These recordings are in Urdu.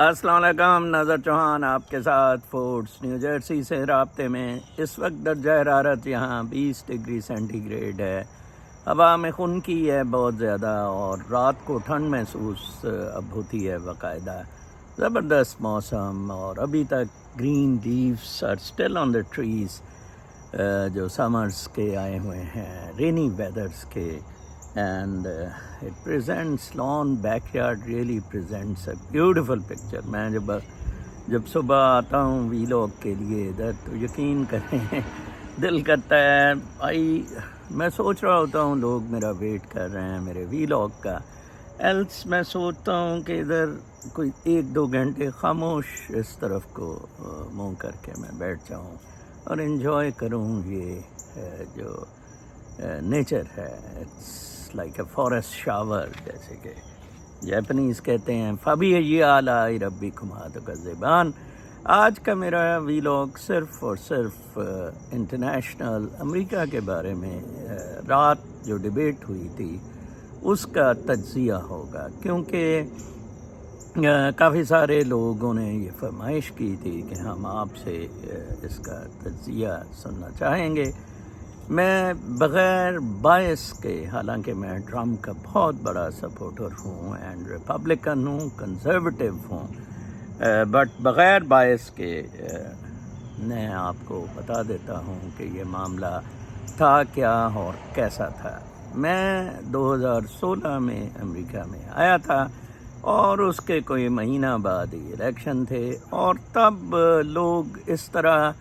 السلام علیکم، ناظر چوہان آپ کے ساتھ فورٹس نیو جرسی سے رابطے میں۔ اس وقت درجہ حرارت یہاں 20 ڈگری سینٹی گریڈ ہے، ہوا میں خنکی ہے بہت زیادہ، اور رات کو ٹھنڈ محسوس اب ہوتی ہے باقاعدہ۔ زبردست موسم، اور ابھی تک green leaves are still on the trees, جو سمرز کے آئے ہوئے ہیں، رینی ویدرز کے، and it presents lawn backyard really presents a beautiful picture۔ میں جب صبح آتا ہوں ویلاگ کے لیے ادھر تو یقین کریں دل کرتا ہے میں سوچ رہا ہوتا ہوں لوگ میرا ویٹ کر رہے ہیں میرے ویلاگ کا، ایلس میں سوچتا ہوں کہ ادھر کوئی 1-2 گھنٹے خاموش اس طرف کو منہ کر کے میں بیٹھ جاؤں اور انجوائے کروں یہ جو نیچر ہے۔ It's like a forest shower, جیسے کہ جیپنیز کہتے ہیں فبی آلائی ربکما تکذبان۔ آج کا میرا ویلاگ صرف اور صرف انٹرنیشنل امریکہ کے بارے میں رات جو ڈیبیٹ ہوئی تھی اس کا تجزیہ ہوگا، کیونکہ کافی سارے لوگوں نے یہ فرمائش کی تھی کہ ہم آپ سے اس کا تجزیہ سننا چاہیں گے۔ میں بغیر باعث کے، حالانکہ میں ٹرمپ کا بہت بڑا سپورٹر ہوں اینڈ ریپبلکن ہوں، کنزرویٹو ہوں، بٹ بغیر باعث کے میں آپ کو بتا دیتا ہوں کہ یہ معاملہ تھا کیا اور کیسا تھا۔ میں 2016 میں امریکہ میں آیا تھا اور اس کے کوئی مہینہ بعد ہی الیکشن تھے، اور تب لوگ اس طرح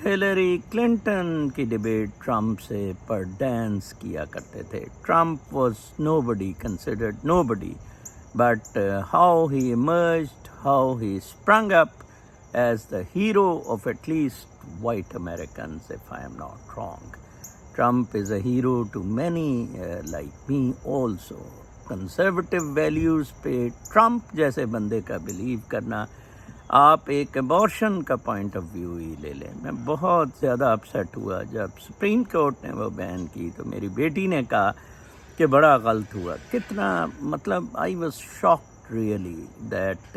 ہیلری کلنٹن کی ڈیبیٹ ٹرمپ سے پر ڈانس کیا کرتے تھے۔ Trump was nobody, considered nobody, but how he emerged, how he spring up as the hero of at least white Americans, if I am not wrong. Trump is a hero to many like me also. Conservative values پہ ٹرمپ جیسے بندے کا بلیو کرنا، آپ ایک ابارشن کا پوائنٹ آف ویو ہی لے لیں۔ میں بہت زیادہ اپسیٹ ہوا جب سپریم کورٹ نے وہ بین کی، تو میری بیٹی نے کہا کہ بڑا غلط ہوا۔ کتنا مطلب I was shocked really that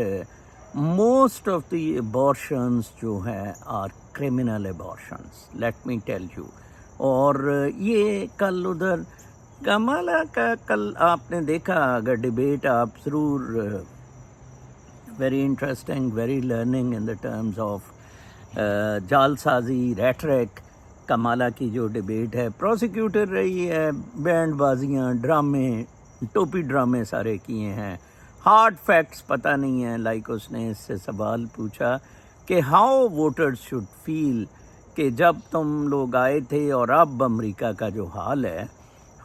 most of the abortions جو ہیں are criminal abortions, let me tell you. اور یہ کل ادھر کمالا کا کل آپ نے دیکھا، اگر ڈیبیٹ آپ ضرور very interesting, very learning in the terms of جال سازی، ریٹرک۔ کمالا کی جو ڈیبیٹ ہے، پروسیکیوٹر رہی ہے، بینڈ بازیاں، ڈرامے، ٹوپی ڈرامے سارے کیے ہیں، ہارڈ فیکٹس پتہ نہیں ہیں۔ لائک اس نے اس سے سوال پوچھا کہ ہاؤ ووٹرز شوڈ فیل، کہ جب تم لوگ آئے تھے اور اب امریکہ کا جو حال ہے،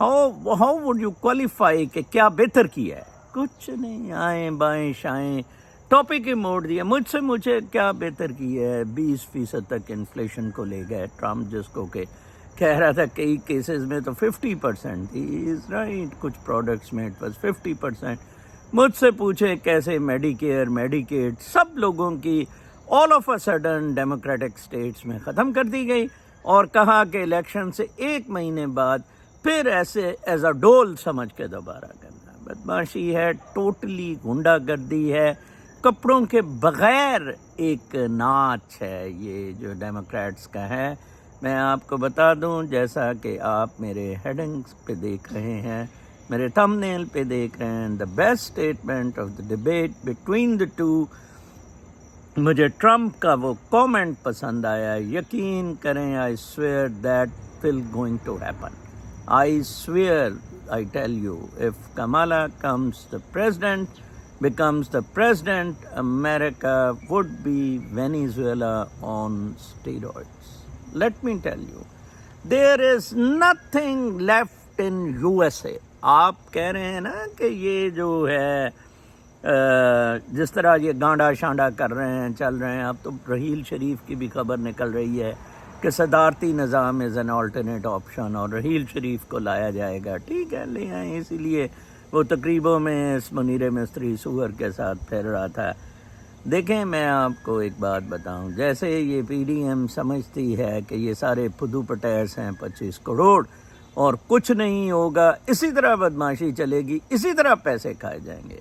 ہاؤ وڈ یو کوالیفائی، کہ کیا بہتر کیا ہے؟ کچھ نہیں، آئیں بائیں شائیں ٹاپک ہی موڑ دیا۔ مجھے کیا بہتر کی ہے؟ 20% تک انفلیشن کو لے گئے ٹرمپ، جس کو کہ کہہ رہا تھا کئی کیسز میں تو 50% تھی، از رائٹ، کچھ پروڈکٹس میں اٹ واز 50%۔ مجھ سے پوچھے کیسے میڈیکیئر، میڈیکیڈ سب لوگوں کی all of a sudden democratic states میں ختم کر دی گئی، اور کہا کہ الیکشن سے 1 مہینے بعد پھر ایسے ایز اے ڈول سمجھ کے دوبارہ کرنا۔ بدماشی ہے، ٹوٹلی غنڈہ گردی ہے، کپڑوں کے بغیر ایک ناچ ہے یہ جو ڈیموکریٹس کا ہے۔ میں آپ کو بتا دوں، جیسا کہ آپ میرے ہیڈنگز پہ دیکھ رہے ہیں، میرے تھم نیل پہ دیکھ رہے ہیں، the best statement of the debate between the two, مجھے ٹرمپ کا وہ کومنٹ پسند آیا۔ یقین کریں، I swear that will going to happen. I swear, I tell you, if Kamala comes the president becomes the president, America would be Venezuela on steroids. Let me tell you, there is nothing left in USA۔ آپ کہہ رہے ہیں نا کہ یہ جو ہے جس طرح یہ گانڈا شانڈا کر رہے ہیں، چل رہے ہیں، اب تو رحیل شریف کی بھی خبر نکل رہی ہے کہ صدارتی نظام از این آلٹرنیٹ آپشن، اور رحیل شریف کو لایا جائے گا۔ ٹھیک ہے، لے آئیں، اسی لیے وہ تقریبوں میں اس منیر مستری سور کے ساتھ پھیر رہا تھا۔ دیکھیں، میں آپ کو ایک بات بتاؤں، جیسے یہ پی ڈی ایم سمجھتی ہے کہ یہ سارے پھدو پٹیس ہیں 25 کروڑ اور کچھ نہیں ہوگا، اسی طرح بدماشی چلے گی، اسی طرح پیسے کھائے جائیں گے۔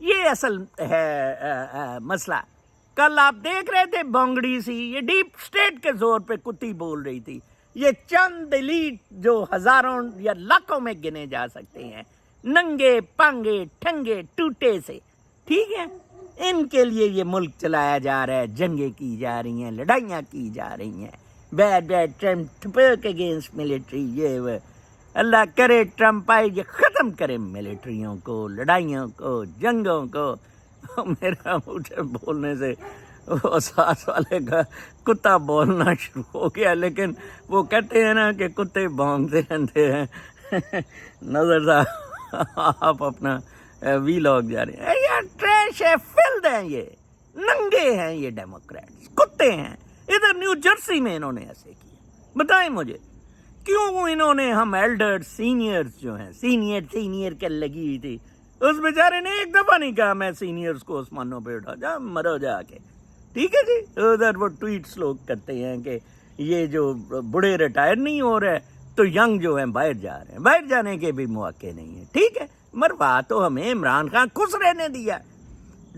یہ اصل ہے مسئلہ. کل آپ دیکھ رہے تھے بونگڑی سی, یہ ڈیپ اسٹیٹ کے زور پہ کتی بول رہی تھی. یہ چند ایلیٹ جو ہزاروں یا لاکھوں میں گنے جا سکتے ہیں, ننگے پانگے ٹھنگے ٹوٹے سے, ٹھیک ہے, ان کے لیے یہ ملک چلایا جا رہا ہے, جنگیں کی جا رہی ہیں, لڑائیاں کی جا رہی ہیں, بیڈ ٹرمپ اگینسٹ ملٹری, یہ وہ. اللہ کرے ٹرمپ آئے یہ ختم کرے ملٹریوں کو, لڑائیوں کو, جنگوں کو. میرا مجھے بولنے سے وہ ساس والے کا کتا بولنا شروع ہو گیا, لیکن وہ کہتے ہیں نا کہ کتے بھونکتے رہتے ہیں. نظر صاحب آپ اپنا وی لاگ جا رہے ہیں, یہ ٹریش ہے, فلد ہیں, یہ ننگے ہیں, یہ ڈیموکریٹس کتے ہیں. ادھر نیو جرسی میں انہوں نے ایسے کیا. بتائیں مجھے کیوں انہوں نے, ہم ایلڈر سینئرز جو ہیں, سینئر کے لگی ہوئی تھی, اس بیچارے نے ایک دفعہ نہیں کہا میں سینئرز کو آسمانوں پہ اٹھا, جا مرو جا کے, ٹھیک ہے جی. ادھر وہ ٹویٹس لوگ کرتے ہیں کہ یہ جو بڑے ریٹائر نہیں ہو رہے تو ینگ جو ہیں باہر جا رہے ہیں, باہر جانے کے بھی مواقع نہیں ہیں, ٹھیک ہے. مروا تو ہمیں عمران خان خوش رہنے دیا.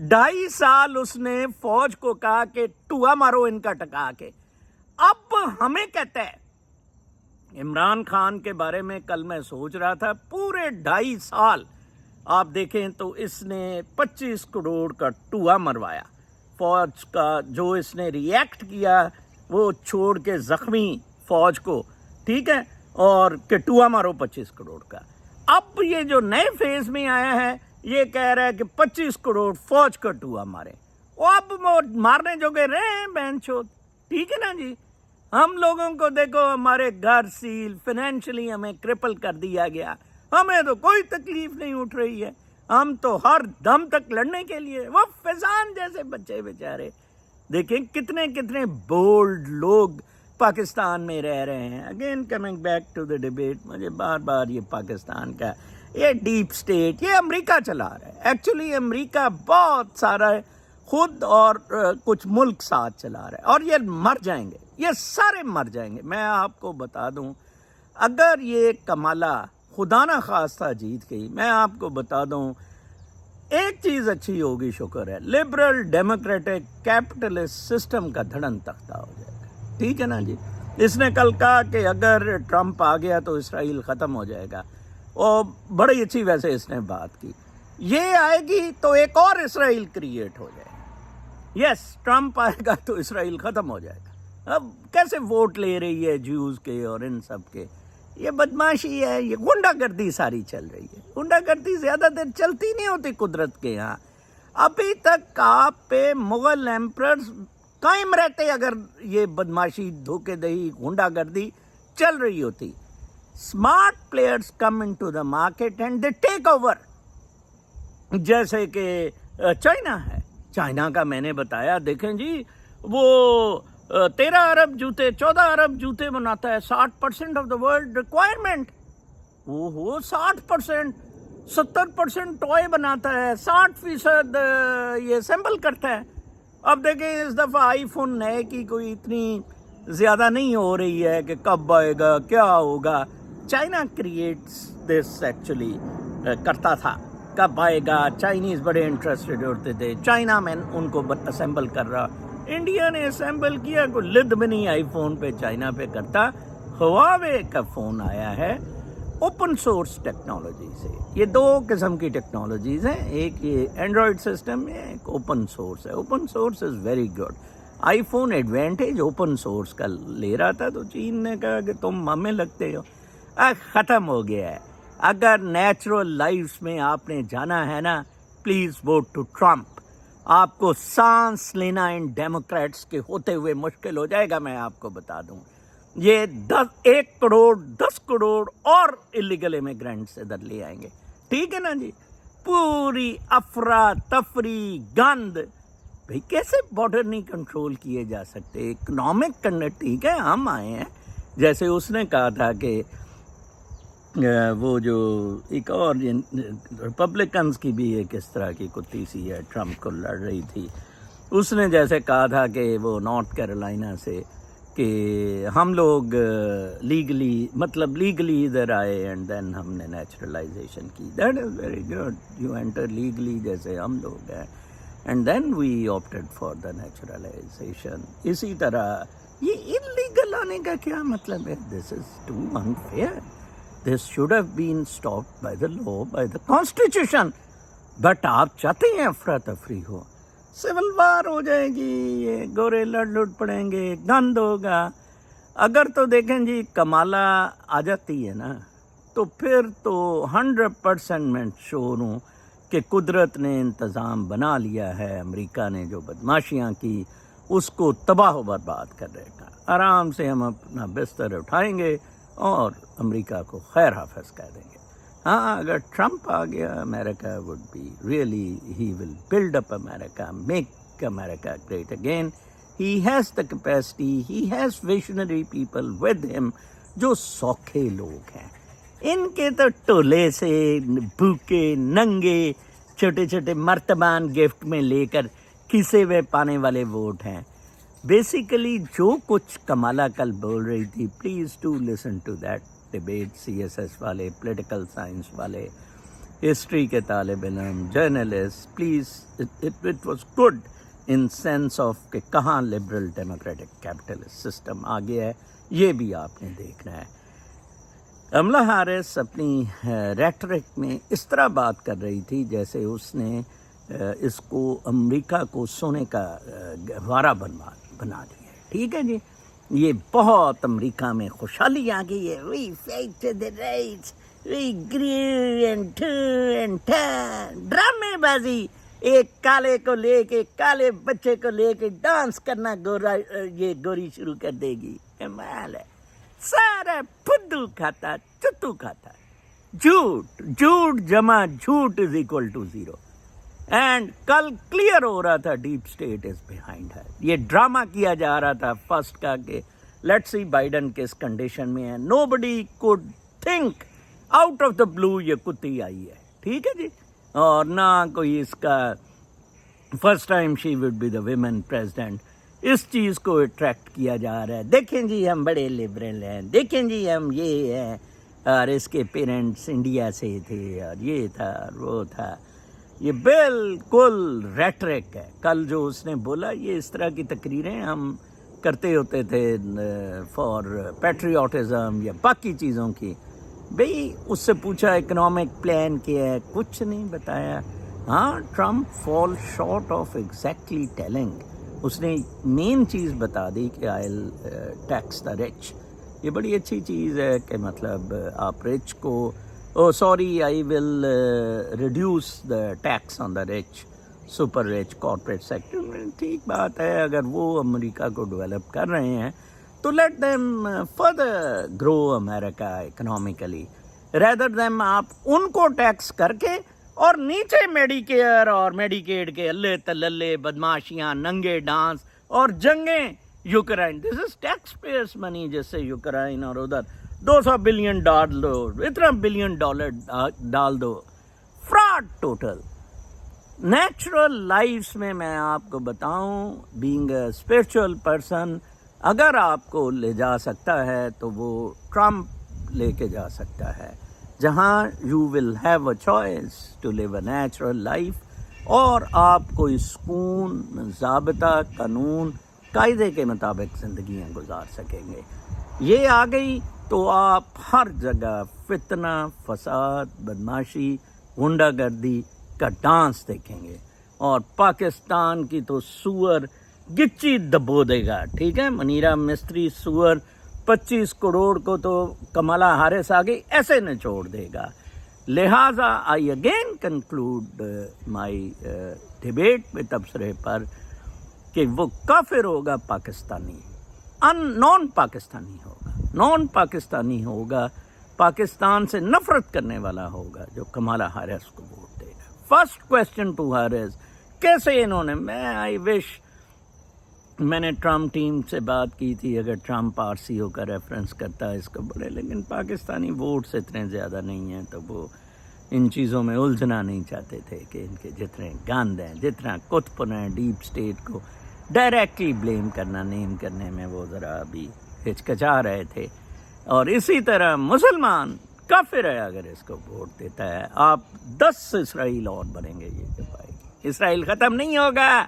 2.5 سال اس نے فوج کو کہا کہ ٹوا مارو ان کا ٹکا کے, اب ہمیں کہتا ہے. عمران خان کے بارے میں کل میں سوچ رہا تھا, پورے 2.5 سال آپ دیکھیں تو اس نے 25 کروڑ کا ٹوا مروایا فوج کا. جو اس نے ریئیکٹ کیا وہ چھوڑ کے زخمی فوج کو, ٹھیک ہے, اور کہ ٹوا مارو 25 کروڑ کا. اب یہ جو نئے فیز میں آیا ہے یہ کہہ رہا ہے کہ 25 کروڑ فوج کا ٹوا مارے. وہ اب مارنے جو کہ رہے ہیں بہن چود, ٹھیک ہے نا جی. ہم لوگوں کو دیکھو, ہمارے گھر سیل, فائنینشلی ہمیں کرپل کر دیا گیا, ہمیں تو کوئی تکلیف نہیں اٹھ رہی ہے, ہم تو ہر دم تک لڑنے کے لیے. وہ فیضان جیسے بچے بیچارے دیکھیں کتنے کتنے بولڈ لوگ پاکستان میں رہ رہے ہیں. Again coming back to the debate, مجھے بار بار یہ پاکستان کا یہ ڈیپ اسٹیٹ, یہ امریکہ چلا رہا ہے. ایکچولی امریکہ بہت سارا خود اور کچھ ملک ساتھ چلا رہا ہے, اور یہ مر جائیں گے, یہ سارے مر جائیں گے. میں آپ کو بتا دوں, اگر یہ کمالہ خدا نہ خواستہ جیت گئی, میں آپ کو بتا دوں ایک چیز اچھی ہوگی, شکر ہے, لبرل ڈیموکریٹک کیپٹلسٹ سسٹم کا دھڑن تختہ ہو جائے گا, ٹھیک ہے نا جی. اس نے کل کہا کہ اگر ٹرمپ آ گیا تو اسرائیل ختم ہو جائے گا, اور بڑی اچھی ویسے اس نے بات کی. یہ آئے گی تو ایک اور اسرائیل کریٹ ہو جائے گا. یس, ٹرمپ آئے گا تو اسرائیل ختم ہو جائے گا. اب کیسے ووٹ لے رہی ہے جیوز کے اور ان سب کے, یہ بدماشی ہے, یہ غنڈہ گردی ساری چل رہی ہے. غنڈہ گردی زیادہ دیر چلتی نہیں ہوتی قدرت کے یہاں. ابھی تک آپ پہ مغل ایمپررز قائم رہتے اگر یہ بدماشی, دھوکے دہی, غنڈہ گردی چل رہی ہوتی. Smart players come in to the market and they take over. جیسے کہ چائنا ہے, چائنا کا میں نے بتایا, دیکھیں جی وہ 13 ارب جوتے 14 ارب جوتے بناتا ہے, 60% آف دا ورلڈ ریکوائرمنٹ. وہ 60%, 70% ٹوائے بناتا ہے, 60% یہ اسمبل کرتا ہے. اب دیکھیں اس دفعہ آئی فون نئے کی کوئی اتنی زیادہ نہیں ہو رہی ہے کہ کب آئے گا, کیا ہوگا. چائنا کریٹس دس, ایکچولی کرتا تھا, کب آئے گا. چائنیز بڑے انٹرسٹڈ ہوتے تھے, چائنا میں ان کو اسمبل کر رہا. انڈیا نے اسمبل کیا, کوئی لد بھی نہیں آئی فون پہ چائنا پہ کرتا. ہواوے کا فون آیا ہے اوپن سورس ٹیکنالوجی سے. یہ 2 قسم کی ٹیکنالوجیز ہیں, ایک یہ اینڈرائڈ سسٹم ہے, ایک اوپن سورس ہے. Open source is very good. I phone advantage open source کا لے رہا تھا, تو چین نے کہا کہ تم ہمیں لگتے ہو. ختم ہو گیا ہے. اگر نیچرل لائفز میں آپ نے جانا ہے نا, پلیز ووٹ ٹو ٹرمپ. آپ کو سانس لینا ان ڈیموکریٹس کے ہوتے ہوئے مشکل ہو جائے گا. میں آپ کو بتا دوں, یہ 1 کروڑ 10 کروڑ اور الیگل امیگرینٹس ادھر لے آئیں گے, ٹھیک ہے نا جی. پوری افراتفری گند. بھئی کیسے بارڈر نہیں کنٹرول کیے جا سکتے؟ اکنامک ٹھیک ہے, ہم آئے ہیں, جیسے اس نے کہا تھا کہ وہ جو ایک اور ریپبلکنز کی بھی ایک اس طرح کی کتی سی ہے, ٹرمپ کو لڑ رہی تھی. اس نے جیسے کہا تھا کہ وہ نارتھ کیرولائنا سے کہ ہم لوگ لیگلی مطلب لیگلی ادھر آئے اینڈ دین ہم نے نیچرلائزیشن کی. That is very good. You enter legally جیسے ہم لوگ ہیں and then we opted for the naturalization. اسی طرح یہ انلیگل آنے کا کیا مطلب ہے؟ This is too unfair. This should have been stopped by the law, by the constitution. But آپ چاہتے ہیں افراتفری ہو, سول وار ہو جائے گی, یہ گورے لڑ پڑیں گے, گند ہوگا. اگر تو دیکھیں جی کمالا آ جاتی ہے نا تو پھر تو 100% میں شور ہوں کہ قدرت نے انتظام بنا لیا ہے. امریکہ نے جو بدماشیاں کی اس کو تباہ و برباد کر رہے گا. آرام سے ہم اپنا بستر اٹھائیں گے اور امریکہ کو خیر حافظ کہہ دیں گے. ہاں اگر ٹرمپ آ گیا, America would be really, he will build up America, make America great again. He has the capacity, he has visionary people with ہم جو سوکھے لوگ ہیں. ان کے تو ٹولے سے بھوکے ننگے چھوٹے چھوٹے مرتبان گفٹ میں لے کر کسے ہوئے پانے والے ووٹ ہیں. بیسیکلی جو کچھ کمالا کل بول رہی تھی, please to listen to that debate. C S S والے, پولیٹیکل سائنس والے, ہسٹری کے طالب علم, journalist, please it was good in sense of کہ کہاں لبرل ڈیموکریٹک کیپٹلسٹ سسٹم آ گیا ہے, یہ بھی آپ نے دیکھنا ہے. کملا ہیرس اپنی ریٹرک میں اس طرح بات کر رہی تھی جیسے اس نے اس کو امریکہ کو سونے کا گہوارہ بنا دیا ہے. ٹھیک ہے جی, یہ بہت امریکہ میں خوشحالی آ گئی ہے. We fight to the rights, we grew and to and ten, ڈرامے بازی. ایک کالے کو لے کے, کالے بچے کو لے کے ڈانس کرنا یہ گوری شروع کر دے گی. کمال ہے. سارا پھدو کھاتا, چتو کھاتا. جھوٹ, جھوٹ جمع جھوٹ is equal to zero. And کل کلیئر ہو رہا تھا ڈیپ اسٹیٹ از بیہائنڈ ہے. یہ ڈرامہ کیا جا رہا تھا فرسٹ کا کہ لیٹ سی بائیڈن کس کنڈیشن میں ہے. Nobody could think out of the blue یہ کتی آئی ہے. ٹھیک ہے جی, اور نہ کوئی اس کا first time she would be the women president. اس چیز کو اٹریکٹ کیا جا رہا ہے. دیکھیں جی ہم بڑے لبرل ہیں, دیکھیں جی ہم یہ ہیں, اور اس کے پیرنٹس انڈیا سے تھے اور یہ تھا اور وہ تھا. یہ بالکل ریٹرک ہے. کل جو اس نے بولا, یہ اس طرح کی تقریریں ہم کرتے ہوتے تھے فار پیٹریوٹزم یا باقی چیزوں کی. بھئی اس سے پوچھا اکنامک پلان کیا ہے, کچھ نہیں بتایا. ہاں Trump fall short of exactly telling. اس نے مین چیز بتا دی کہ آئی ول ٹیکس دا رچ. یہ بڑی اچھی چیز ہے کہ مطلب آپ رچ کو, sorry I will reduce the tax on the rich, super rich, corporate sector. ٹھیک بات ہے, اگر وہ امریکہ کو ڈیولپ کر رہے ہیں تو لیٹ دیم فردر گرو امریکہ اکنامکلی, ریدر دیم آپ ان کو ٹیکس کر کے اور نیچے میڈی کیئر اور میڈیکیڈ کے اللہ تللے بدماشیاں, ننگے ڈانس اور جنگیں. یوکرائن, دس از ٹیکس پیئرس منی, جس سے یوکرائن اور ادھر 200 بلین ڈال دو, اتنا بلین ڈالر ڈال دو. Fraud total. نیچرل لائفس میں آپ کو بتاؤں, بینگ اے اسپرچل پرسن, اگر آپ کو لے جا سکتا ہے تو وہ ٹرمپ لے کے جا سکتا ہے, جہاں you will have a choice to live a natural life, اور آپ کوئی سکون, ضابطہ, قانون, قاعدے کے مطابق زندگیاں گزار سکیں گے. یہ آ گئی تو آپ ہر جگہ فتنہ, فساد, بدماشی, غنڈہ گردی کا ڈانس دیکھیں گے. اور پاکستان کی تو سور گچی دبو دے گا. ٹھیک ہے, منیرا مستری سور 25 کروڑ کو تو کملا ہیرس آگے ایسے نچوڑ دے گا. لہٰذا I again conclude my debate میں تبصرے پر کہ وہ کافر ہوگا پاکستانی, نان پاکستانی ہوگا, نان پاکستانی ہوگا, پاکستان سے نفرت کرنے والا ہوگا جو کملا ہیرس کو ووٹ دے گا. فرسٹ کوشچن ٹو ہیرس, کیسے انہوں نے, میں آئی وش میں نے ٹرمپ ٹیم سے بات کی تھی, اگر ٹرمپ آر سی او کا ریفرنس کرتا ہے اس کو بولے, لیکن پاکستانی ووٹس اتنے زیادہ نہیں ہیں تو وہ ان چیزوں میں الجھنا نہیں چاہتے تھے کہ ان کے جتنے گاند ہیں, جتنا کتپن ہے ڈیپ اسٹیٹ کو ڈائریکٹلی بلیم کرنا، نیم کرنے میں وہ ذرا ابھی ہچکچا رہے تھے. اور اسی طرح مسلمان کافر ہے اگر اس کو ووٹ دیتا ہے. آپ 10 اسرائیل اور بنیں گے یہ کہ پائے گی. اسرائیل ختم نہیں ہوگا،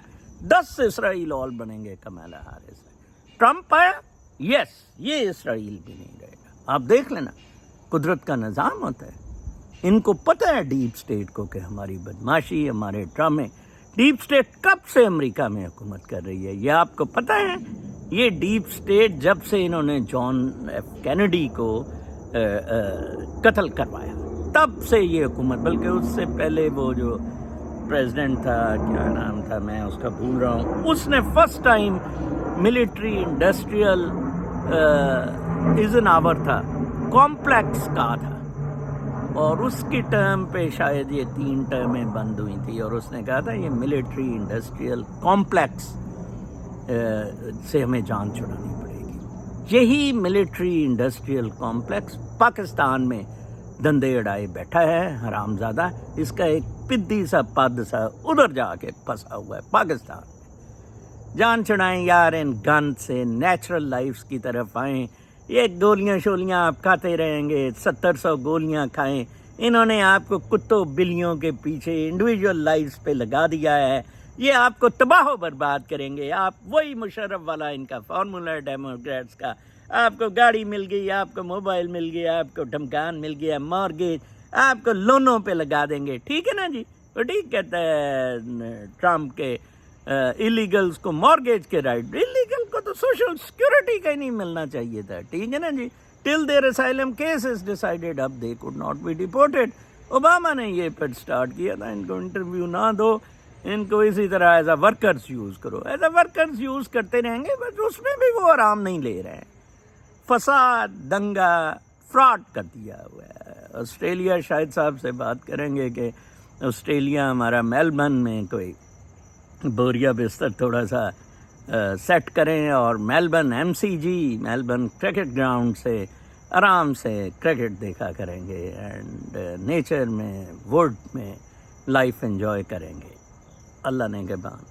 10 اسرائیل اور بنیں گے کمالا ہارس. ٹرمپ آیا، یس یہ اسرائیل بھی نہیں رہے گا. آپ دیکھ لینا، قدرت کا نظام ہوتا ہے. ان کو پتہ ہے ڈیپ اسٹیٹ کو کہ ہماری بدماشی، ہمارے ڈرامے. ڈیپ اسٹیٹ کب سے امریکہ میں حکومت کر رہی ہے یہ آپ کو پتہ ہے؟ یہ ڈیپ اسٹیٹ جب سے انہوں نے جان ایف کینیڈی کو قتل کروایا تب سے یہ حکومت، بلکہ اس سے پہلے وہ جو پریزیڈنٹ تھا، کیا نام تھا میں اس کا بھول رہا ہوں، اس نے فرسٹ ٹائم ملٹری انڈسٹریل ایزناور تھا، کمپلیکس کا تھا، اور اس کی ٹرم پہ شاید یہ 3 ٹرمیں بند ہوئی تھی، اور اس نے کہا تھا یہ ملٹری انڈسٹریل کمپلیکس سے ہمیں جان چھڑانی پڑے گی. یہی ملٹری انڈسٹریل کمپلیکس پاکستان میں دندے اڑائے بیٹھا ہے حرام زادہ. اس کا ایک پدی سا پد سا ادھر جا کے پھنسا ہوا ہے پاکستان میں. جان چھڑائیں یار ان گن سے، نیچرل لائفز کی طرف آئیں. یہ گولیاں شولیاں آپ کھاتے رہیں گے، 700 گولیاں کھائیں. انہوں نے آپ کو کتوں بلیوں کے پیچھے انڈیویجول لائفز پہ لگا دیا ہے. یہ آپ کو تباہ و برباد کریں گے. آپ وہی مشرف والا ان کا فارمولا ڈیموکریٹس کا، آپ کو گاڑی مل گئی، آپ کو موبائل مل گیا، آپ کو ڈھمکان مل گیا، مارگیج آپ کو لونوں پہ لگا دیں گے. ٹھیک ہے نا جی؟ وہ ٹھیک کہتا ہے ٹرمپ کے ایلیگلز کو مارگیج کے رائٹ. ایلیگل کو تو سوشل سیکورٹی کا ہی نہیں ملنا چاہیے تھا. ٹھیک ہے نا جی؟ Till their asylum case is decided اب they could not be deported. Obama نے یہ پھر سٹارٹ کیا تھا، ان کو انٹرویو نہ دو، ان کو اسی طرح ایز اے ورکرز یوز کرو. ایز اے ورکرز یوز کرتے رہیں گے، بس اس میں بھی وہ آرام نہیں لے رہے ہیں. فساد، دنگا، فراڈ کر دیا ہوا ہے. آسٹریلیا شاہد صاحب سے بات کریں گے کہ آسٹریلیا ہمارا میلبرن میں کوئی بوریا بستر تھوڑا سا سیٹ کریں، اور Melbourne MCG Melbourne cricket ground سے آرام سے کرکٹ دیکھا کریں گے، اینڈ نیچر میں، ووڈ میں لائف انجوائے کریں گے. اللہ نے کے بان.